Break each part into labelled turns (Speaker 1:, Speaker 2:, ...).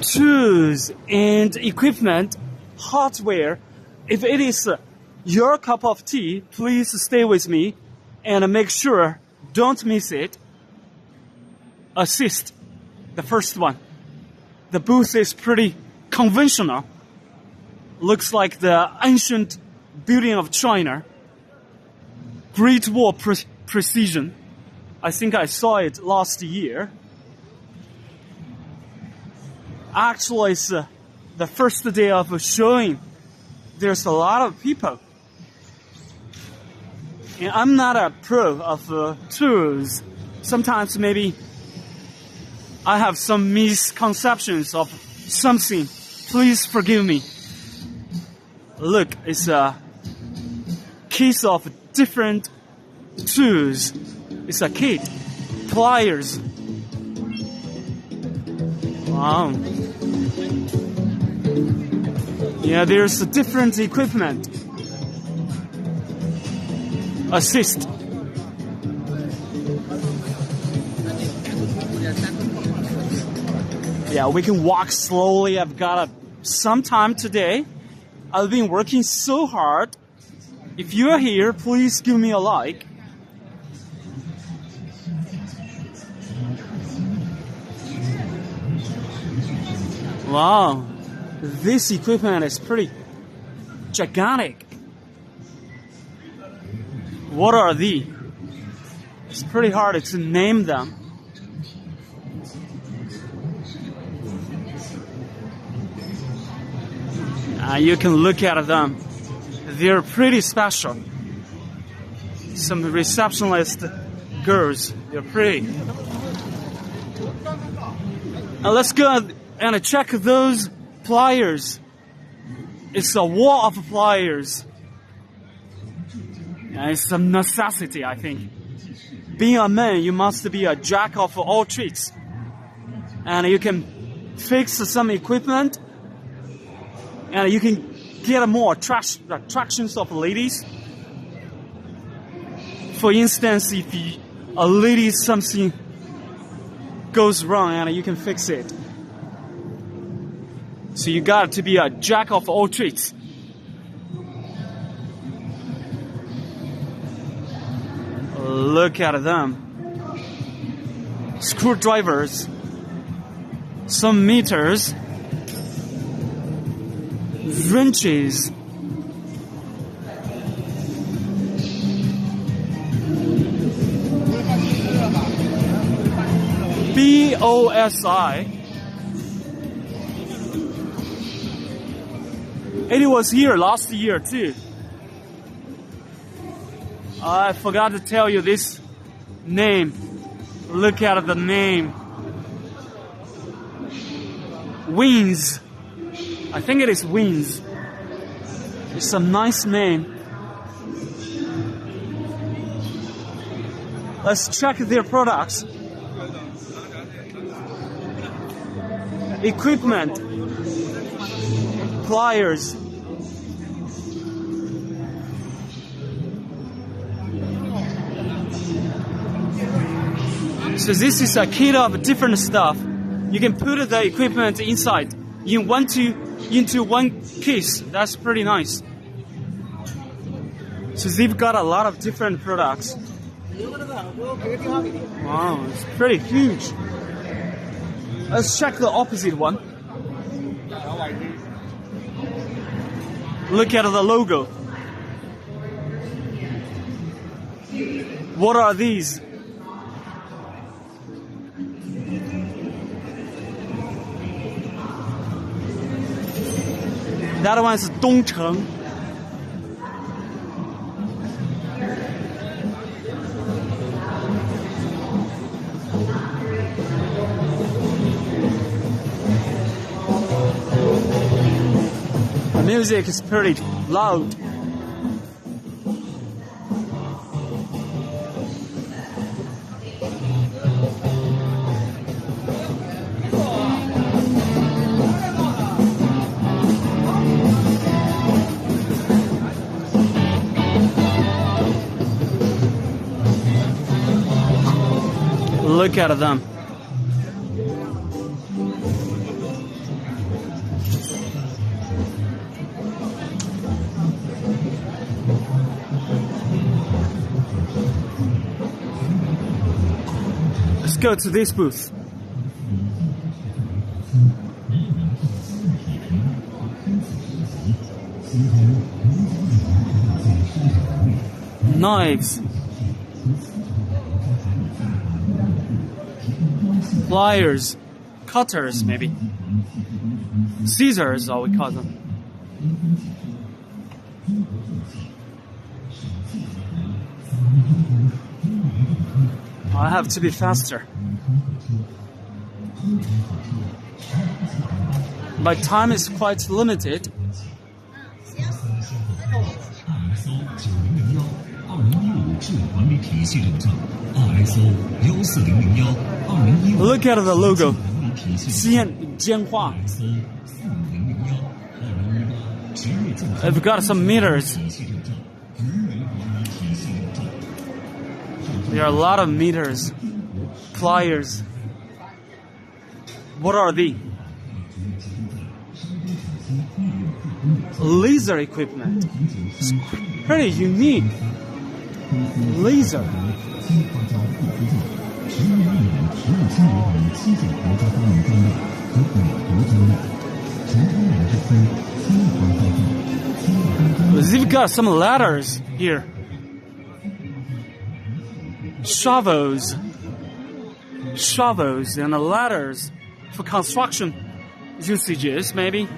Speaker 1: tools and equipment, hardware. If it is your cup of tea, please stay with me and make sure don't miss it. Assist, the first one. The booth is pretty conventional. Looks like the ancient building of China. Great Wall precision. I think I saw it last year. Actually, it's the first day of showing. There's a lot of people. And I'm not a pro of tools. Sometimes maybe I have some misconceptions of something. Please forgive me. Look, it's a case of different tools. It's a kit. Pliers. Wow. Yeah, there's a different equipment. Assist. Yeah, we can walk slowly. I've got some time today. I've been working so hard. If you're here, please give me a like. Wow, this equipment is pretty gigantic. What are these? It's pretty hard to name them. You can look at them. They're pretty special. Some receptionist girls, they're pretty. Now let's go and check those pliers. It's a wall of pliers. It's a necessity, I think. Being a man, you must be a jack of all trades. And you can fix some equipment. And you can get more attractions of ladies. For instance, if a lady something goes wrong and you can fix it. So you got to be a jack of all trades. Look at them. Screwdrivers. Some meters. Wrenches. BOSI. It was here last year too. I forgot to tell you this name. Look at the name. Wings. I think it is Wings. It's a nice name. Let's check their products. Equipment. Pliers. So this is a kit of different stuff. You can put the equipment inside into one case. That's pretty nice. So they've got a lot of different products. Wow, it's pretty huge. Let's check the opposite one. Look at the logo. What are these? That one is Dongcheng. The music is pretty loud. Look at them. go to this booth. Knives, pliers, cutters, maybe scissors, all we call them. I have to be faster. My time is quite limited. Look at the logo. 简化. I've got some meters. There are a lot of meters. Pliers. What are they? Laser equipment. It's pretty unique. Laser. They've got some ladders here. Shovels and ladders for construction usages, maybe.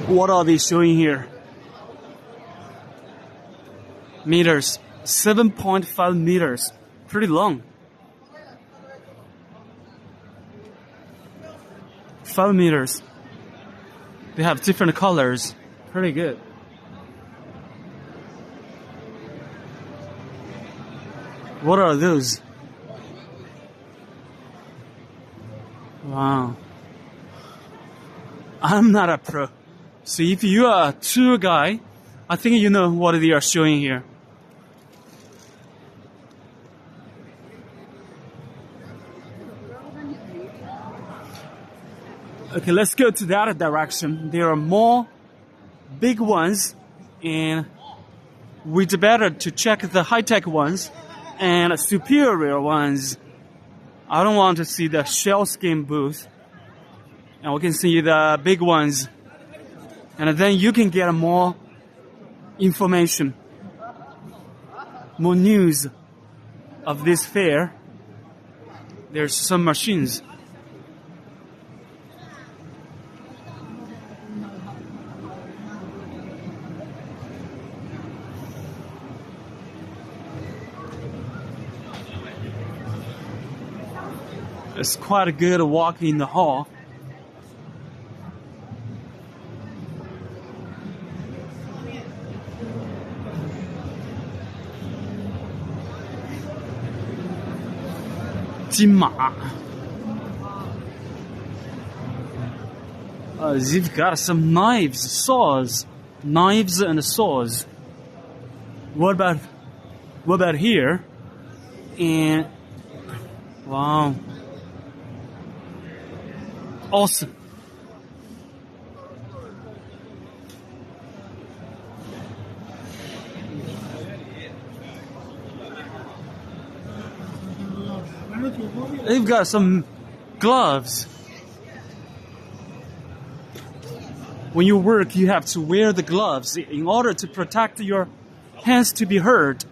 Speaker 1: What are they showing here? Meters. 7.5 meters. Pretty long. 5 meters. They have different colors. Pretty good. What are those? Wow. I'm not a pro. So if you are a tour guy, I think you know what they are showing here. Okay, let's go to that direction. There are more big ones, and we'd better to check the high-tech ones and superior ones. I don't want to see the shell scheme booth. And we can see the big ones. And then you can get more information, more news of this fair. There's some machines. It's quite a good walk in the hall. They've got some knives and saws. What about here? And wow, awesome. They've got some gloves. When you work, you have to wear the gloves in order to protect your hands to be hurt.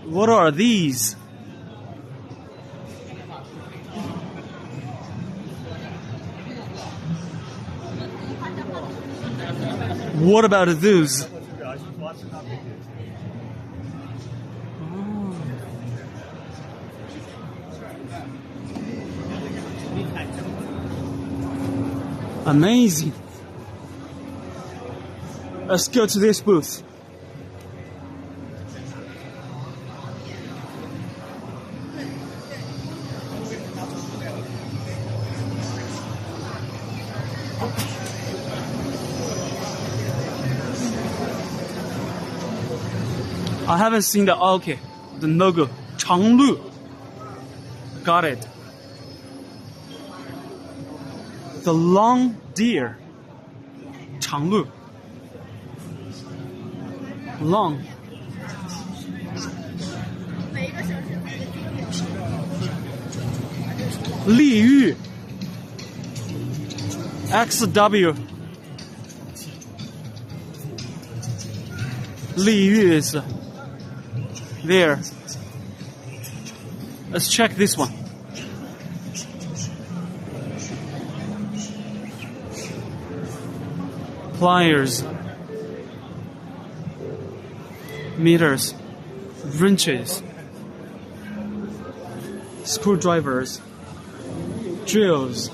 Speaker 1: What are these? What about those? Amazing. Let's go to this booth. I haven't seen the okay, the logo. 长路. Got it. The long deer. 长路. Long. Li Yu. XW. Li Yu is there. Let's check this one. Pliers, meters, wrenches, screwdrivers, drills.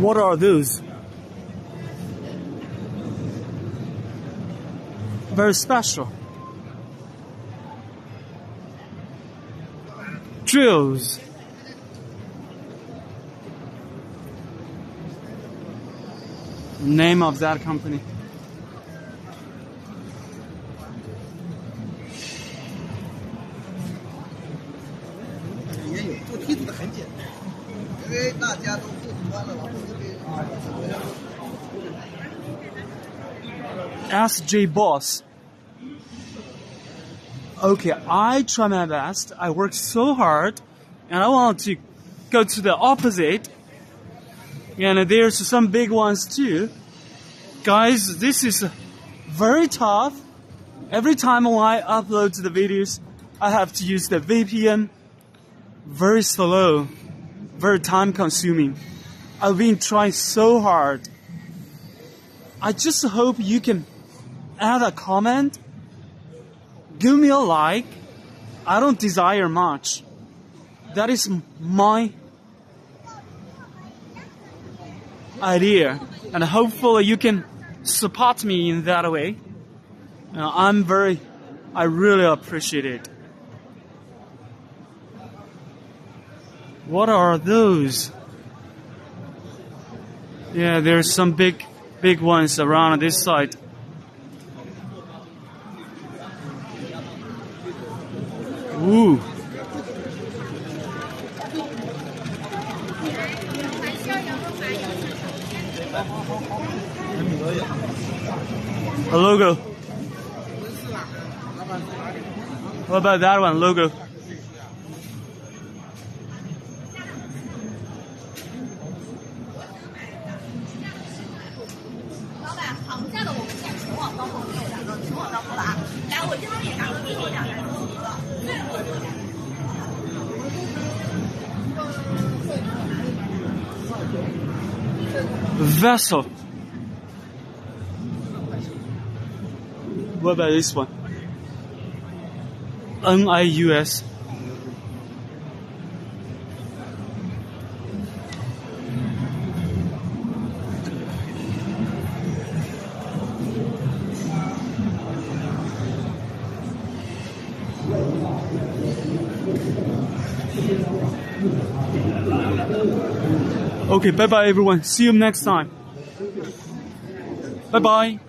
Speaker 1: What are those? Very special. Drills. Name of that company. SJ Boss. Okay, I try my best. I work so hard, and I want to go to the opposite. And there's some big ones too. Guys, this is very tough. Every time when I upload the videos, I have to use the VPN. Very slow, very time consuming. I've been trying so hard. I just hope you can add a comment, give me a like. I don't desire much. That is my idea, and hopefully you can support me in that way. I really appreciate it. What are those? Yeah, there's some big ones around this side. Ooh. A logo. What about that one? Logo. Vessel. What about this one? NIUS. Okay, bye bye everyone. See you next time. Bye bye.